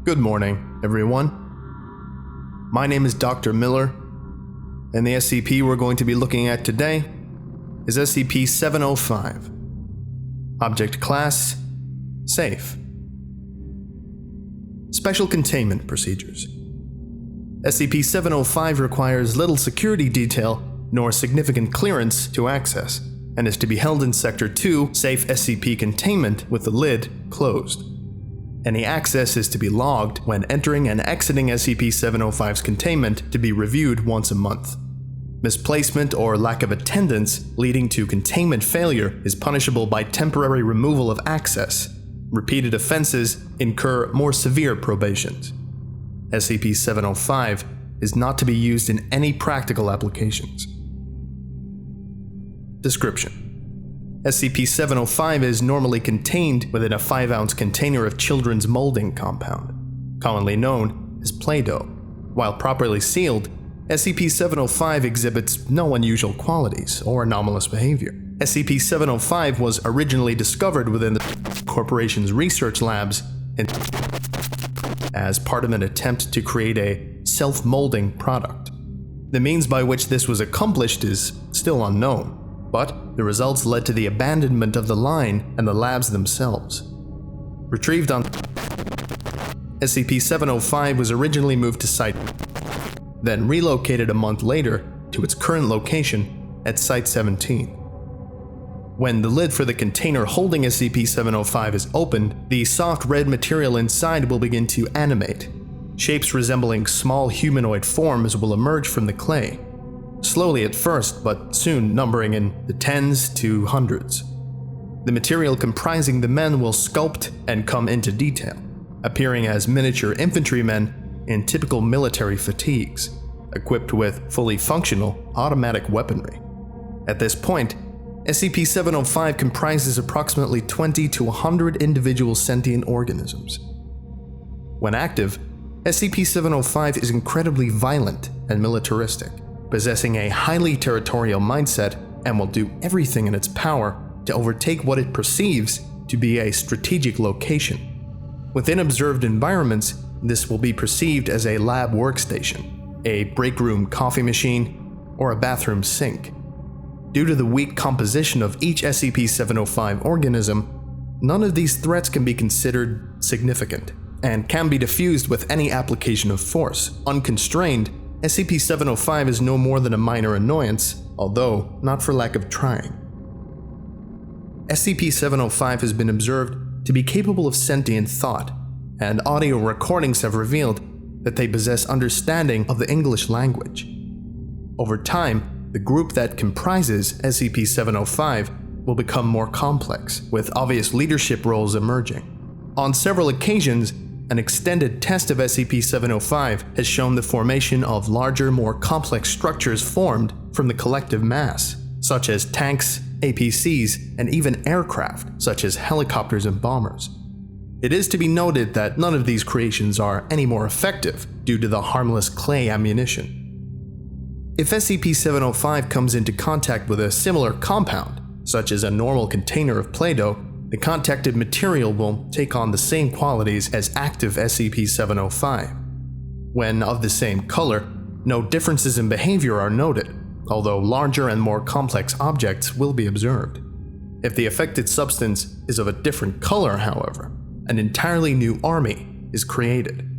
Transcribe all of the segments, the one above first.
Good morning, everyone. My name is Dr. Miller, and the SCP we're going to be looking at today is SCP-705. Object Class: Safe. Special Containment Procedures. SCP-705 requires little security detail nor significant clearance to access, and is to be held in Sector 2 Safe SCP Containment with the lid closed. Any access is to be logged when entering and exiting SCP-705's containment, to be reviewed once a month. Misplacement or lack of attendance leading to containment failure is punishable by temporary removal of access. Repeated offenses incur more severe probations. SCP-705 is not to be used in any practical applications. Description: SCP-705 is normally contained within a 5-ounce container of children's molding compound, commonly known as Play-Doh. While properly sealed, SCP-705 exhibits no unusual qualities or anomalous behavior. SCP-705 was originally discovered within the corporation's research labs as part of an attempt to create a self-molding product. The means by which this was accomplished is still unknown, but the results led to the abandonment of the line and the labs themselves. Retrieved on SCP-705 was originally moved to Site, then relocated a month later to its current location at Site 17. When the lid for the container holding SCP-705 is opened, the soft red material inside will begin to animate. Shapes resembling small humanoid forms will emerge from the clay. Slowly at first, but soon numbering in the tens to hundreds. The material comprising the men will sculpt and come into detail, appearing as miniature infantrymen in typical military fatigues, equipped with fully functional automatic weaponry. At this point, SCP-705 comprises approximately 20 to 100 individual sentient organisms. When active, SCP-705 is incredibly violent and militaristic, possessing a highly territorial mindset, and will do everything in its power to overtake what it perceives to be a strategic location. Within observed environments, this will be perceived as a lab workstation, a break room coffee machine, or a bathroom sink. Due to the weak composition of each SCP-705 organism, none of these threats can be considered significant, and can be diffused with any application of force. Unconstrained, SCP-705 is no more than a minor annoyance, although not for lack of trying. SCP-705 has been observed to be capable of sentient thought, and audio recordings have revealed that they possess understanding of the English language. Over time, the group that comprises SCP-705 will become more complex, with obvious leadership roles emerging. On several occasions, an extended test of SCP-705 has shown the formation of larger, more complex structures formed from the collective mass, such as tanks, APCs, and even aircraft, such as helicopters and bombers. It is to be noted that none of these creations are any more effective due to the harmless clay ammunition. If SCP-705 comes into contact with a similar compound, such as a normal container of Play-Doh, the contacted material will take on the same qualities as active SCP-705. When of the same color, no differences in behavior are noted, although larger and more complex objects will be observed. If the affected substance is of a different color, however, an entirely new army is created.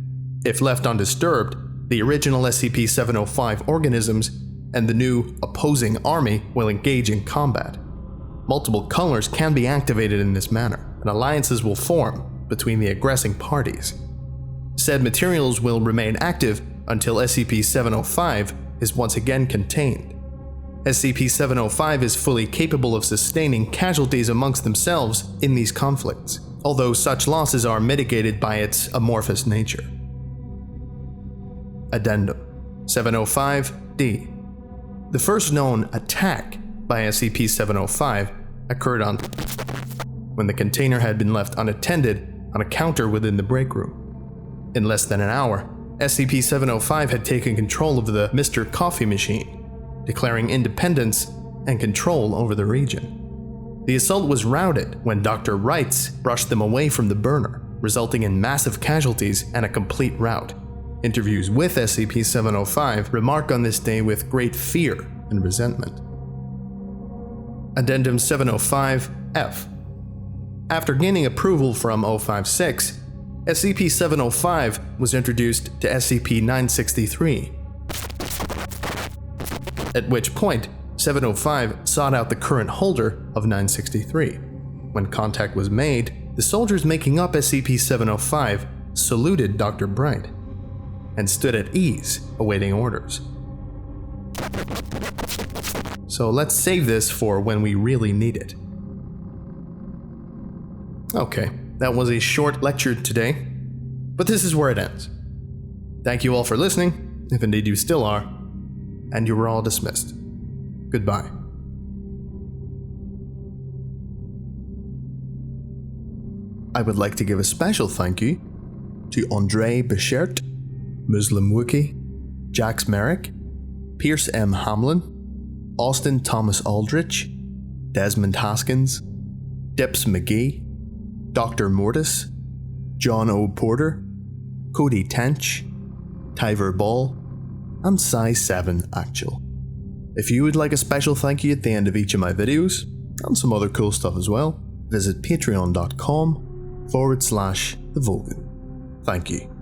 If left undisturbed, the original SCP-705 organisms and the new opposing army will engage in combat. Multiple colors can be activated in this manner, and alliances will form between the aggressing parties. Said materials will remain active until SCP-705 is once again contained. SCP-705 is fully capable of sustaining casualties amongst themselves in these conflicts, although such losses are mitigated by its amorphous nature. Addendum 705-D. The first known attack by SCP-705 occurred on when the container had been left unattended on a counter within the break room. In less than an hour, SCP-705 had taken control of the Mr. Coffee machine, declaring independence and control over the region. The assault was routed when Dr. Wrights brushed them away from the burner, resulting in massive casualties and a complete rout. Interviews with SCP-705 remark on this day with great fear and resentment. Addendum 705-F. After gaining approval from 056, SCP-705 was introduced to SCP-963, at which point 705 sought out the current holder of 963. When contact was made, the soldiers making up SCP-705 saluted Dr. Bright and stood at ease, awaiting orders. So let's save this for when we really need it. Okay, that was a short lecture today, but this is where it ends. Thank you all for listening, if indeed you still are, and you were all dismissed. Goodbye. I would like to give a special thank you to Andre Bichert, Muslim Wookie, Jax Merrick, Pierce M. Hamlin, Austin Thomas Aldrich, Desmond Haskins, Dips McGee, Dr. Mortis, John O. Porter, Cody Tench, Tyver Ball, and Psi7 Actual. If you would like a special thank you at the end of each of my videos, and some other cool stuff as well, visit patreon.com/TheVolgun. Thank you.